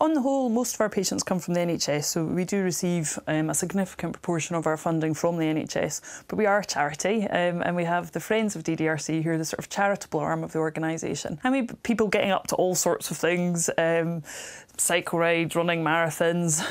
On the whole, most of our patients come from the NHS, so we do receive a significant proportion of our funding from the NHS, but we are a charity and we have the Friends of DDRC, who are the sort of charitable arm of the organisation. And we have people getting up to all sorts of things, cycle rides, running marathons,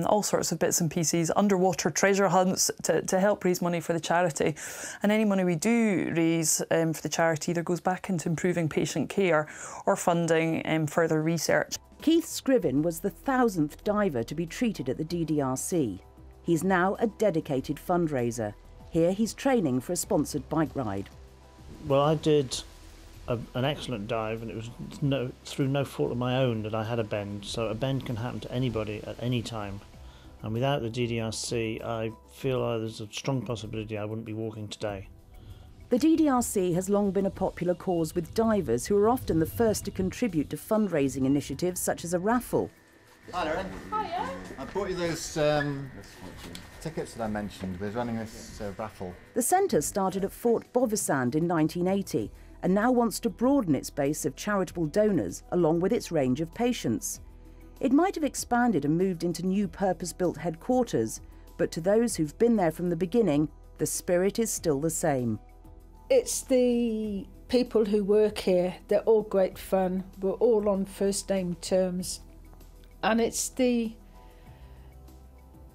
all sorts of bits and pieces, underwater treasure hunts to help raise money for the charity. And any money we do raise for the charity either goes back into improving patient care or funding further research. Keith Scriven was the 1000th diver to be treated at the DDRC. He's now a dedicated fundraiser. Here he's training for a sponsored bike ride. Well, I did an excellent dive, and it was through no fault of my own that I had a bend. So a bend can happen to anybody at any time. And without the DDRC, I feel there's a strong possibility I wouldn't be walking today. The DDRC has long been a popular cause with divers who are often the first to contribute to fundraising initiatives such as a raffle. Hi, Erin. Hiya. I brought you those tickets that I mentioned. We're running this raffle. The centre started at Fort Bovisand in 1980 and now wants to broaden its base of charitable donors along with its range of patients. It might have expanded and moved into new purpose-built headquarters, but to those who've been there from the beginning, the spirit is still the same. It's the people who work here, they're all great fun, we're all on first name terms, and it's the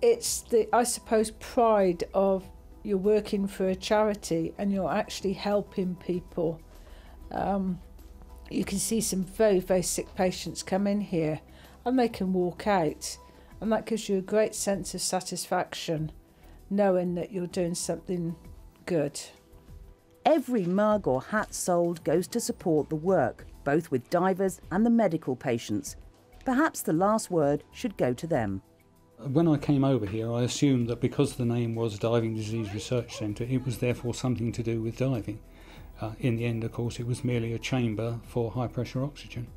I suppose pride of you're working for a charity and you're actually helping people. You can see some very, very sick patients come in here and they can walk out, and that gives you a great sense of satisfaction knowing that you're doing something good. Every mug or hat sold goes to support the work, both with divers and the medical patients. Perhaps the last word should go to them. When I came over here, I assumed that because the name was Diving Disease Research Centre, it was therefore something to do with diving. In the end, of course, it was merely a chamber for high-pressure oxygen.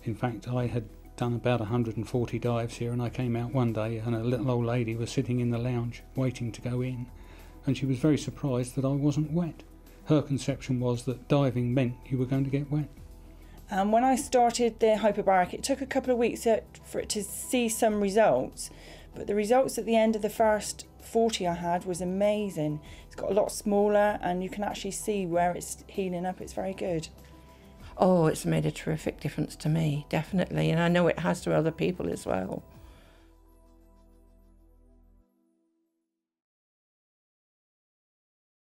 In fact, I had done about 140 dives here, and I came out one day and a little old lady was sitting in the lounge waiting to go in, and she was very surprised that I wasn't wet. Her conception was that diving meant you were going to get wet. When I started the hyperbaric, it took a couple of weeks for it to see some results, but the results at the end of the first 40 I had was amazing. It's got a lot smaller and you can actually see where it's healing up. It's very good. Oh, it's made a terrific difference to me, definitely, and I know it has to other people as well.